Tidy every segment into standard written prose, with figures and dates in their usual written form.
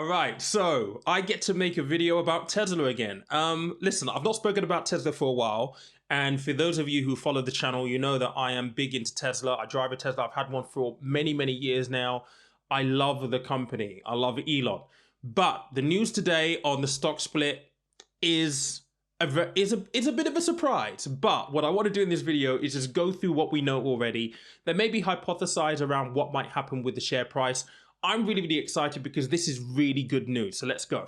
All right, so I get to make a video about Tesla again. Listen, I've not spoken about Tesla for a while, and for those of you who follow the channel, you know that I am big into Tesla. I drive a Tesla. I've had one for many, many years now. I love the company. I love Elon. But the news today on the stock split is is a bit of a surprise. But what I want to do in this video is just go through what we know already, then maybe hypothesize around what might happen with the share price. I'm really, really excited because this is really good news. So let's go.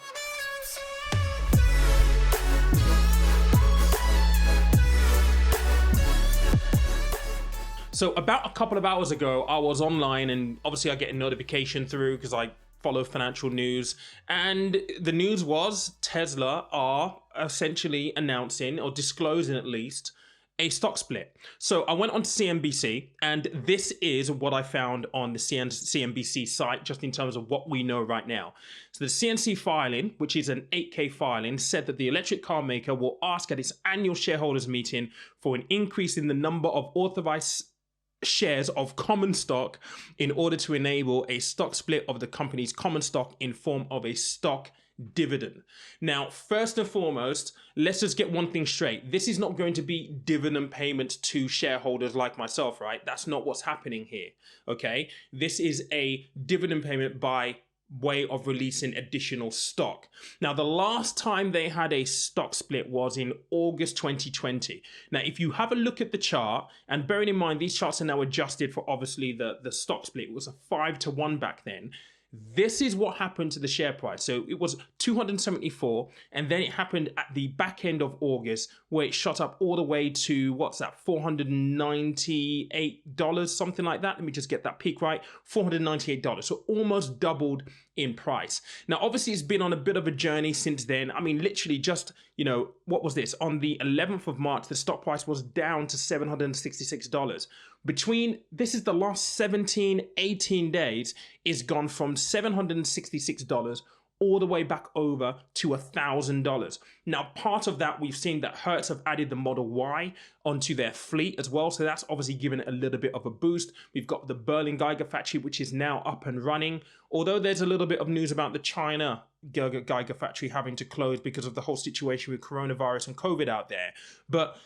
So about a couple of hours ago, I was online and obviously I get a notification through because I follow financial news. And the news was Tesla are essentially announcing or disclosing at least a stock split. So I went on to CNBC, and this is what I found on the CNBC site, just in terms of what we know right now. So the CNC filing, which is an 8K filing, said that the electric car maker will ask at its annual shareholders meeting for an increase in the number of authorized shares of common stock in order to enable a stock split of the company's common stock in form of a stock dividend. Now, first and foremost, let's just get one thing straight. This is not going to be dividend payments to shareholders like myself, right? That's not what's happening here, okay? This is a dividend payment by way of releasing additional stock. Now, the last time they had a stock split was in August 2020. Now, if you have a look at the chart, and bearing in mind these charts are now adjusted for obviously the stock split, it was a 5-to-1 back then. This is what happened to the share price. So it was 274, and then it happened at the back end of August where it shot up all the way to, what's that, $498, something like that. Let me just get that peak right, $498. So almost doubled in price. Now, obviously, it's been on a bit of a journey since then. I mean, literally just, what was this? On the 11th of March, the stock price was down to $766. This is the last 17, 18 days, it's gone from $766 all the way back over to $1,000. Now, part of that, we've seen that Hertz have added the Model Y onto their fleet as well. So that's obviously given it a little bit of a boost. We've got the Berlin Gigafactory, which is now up and running. Although there's a little bit of news about the China Gigafactory having to close because of the whole situation with coronavirus and COVID out there. But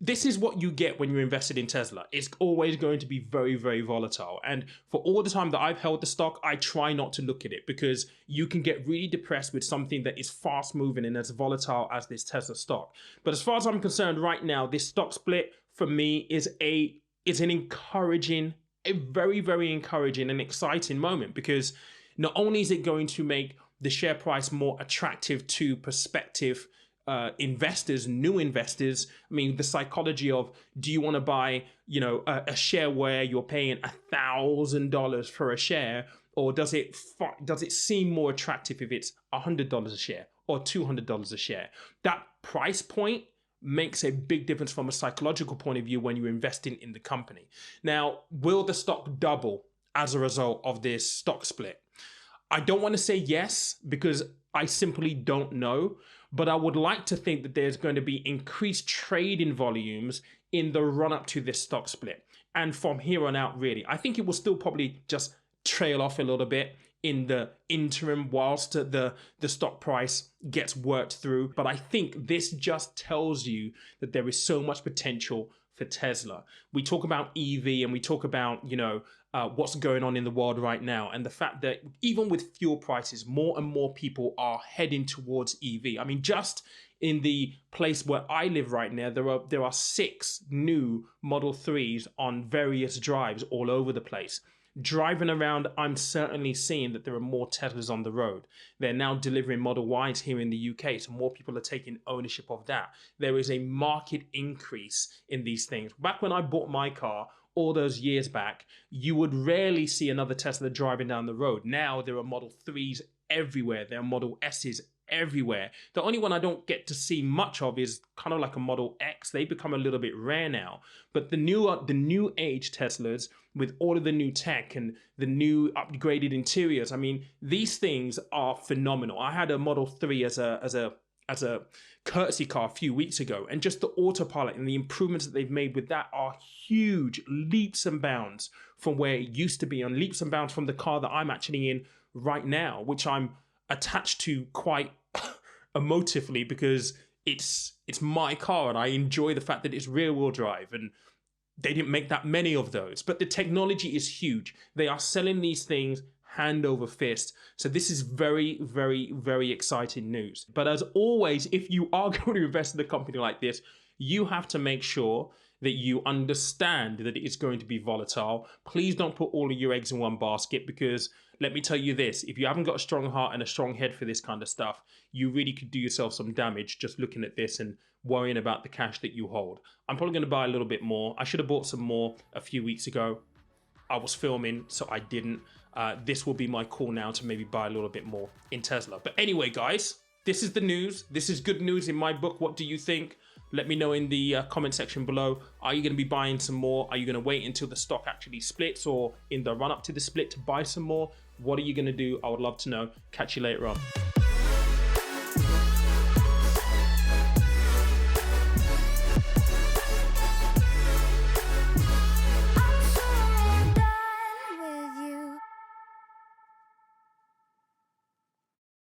this is what you get when you're invested in Tesla. It's always going to be very, very volatile. And for all the time that I've held the stock, I try not to look at it because you can get really depressed with something that is fast moving and as volatile as this Tesla stock. But as far as I'm concerned right now, this stock split for me is a very, very encouraging and exciting moment, because not only is it going to make the share price more attractive to prospective investors, new investors. I mean, the psychology of, do you want to buy, a share where you're paying $1,000 for a share, or does it seem more attractive if it's $100 a share or $200 a share? That price point makes a big difference from a psychological point of view when you're investing in the company. Now, will the stock double as a result of this stock split? I don't want to say yes because I simply don't know, but I would like to think that there's going to be increased trading volumes in the run up to this stock split. And from here on out, really, I think it will still probably just trail off a little bit in the interim whilst the stock price gets worked through. But I think this just tells you that there is so much potential for Tesla. We talk about EV and we talk about, what's going on in the world right now, and the fact that even with fuel prices, more and more people are heading towards EV. I mean, just in the place where I live right now, there are 6 new Model 3s on various drives all over the place. Driving around, I'm certainly seeing that there are more Teslas on the road. They're now delivering Model Ys here in the UK, so more people are taking ownership of that. There is a market increase in these things. Back when I bought my car, all those years back, you would rarely see another Tesla driving down the road. Now there are Model 3s everywhere. There are Model S's everywhere. The only one I don't get to see much of is kind of like a Model X. They become a little bit rare now. But the new age Teslas with all of the new tech and the new upgraded interiors, I mean, these things are phenomenal. I had a Model 3 as a courtesy car a few weeks ago, and just the autopilot and the improvements that they've made with that are huge leaps and bounds from where it used to be, and leaps and bounds from the car that I'm actually in right now, which I'm attached to quite emotively because it's my car and I enjoy the fact that it's rear wheel drive, and they didn't make that many of those. But the technology is huge. They are selling these things hand over fist. So this is very, very, very exciting news. But as always, if you are going to invest in a company like this, you have to make sure that you understand that it's going to be volatile. Please don't put all of your eggs in one basket, because let me tell you this, if you haven't got a strong heart and a strong head for this kind of stuff, you really could do yourself some damage just looking at this and worrying about the cash that you hold. I'm probably going to buy a little bit more. I should have bought some more a few weeks ago. I was filming, so I didn't. This will be my call now to maybe buy a little bit more in Tesla. But anyway, guys, this is the news. This is good news in my book. What do you think? Let me know in the comment section below. Are you going to be buying some more? Are you going to wait until the stock actually splits, or in the run up to the split to buy some more? What are you going to do? I would love to know. Catch you later on.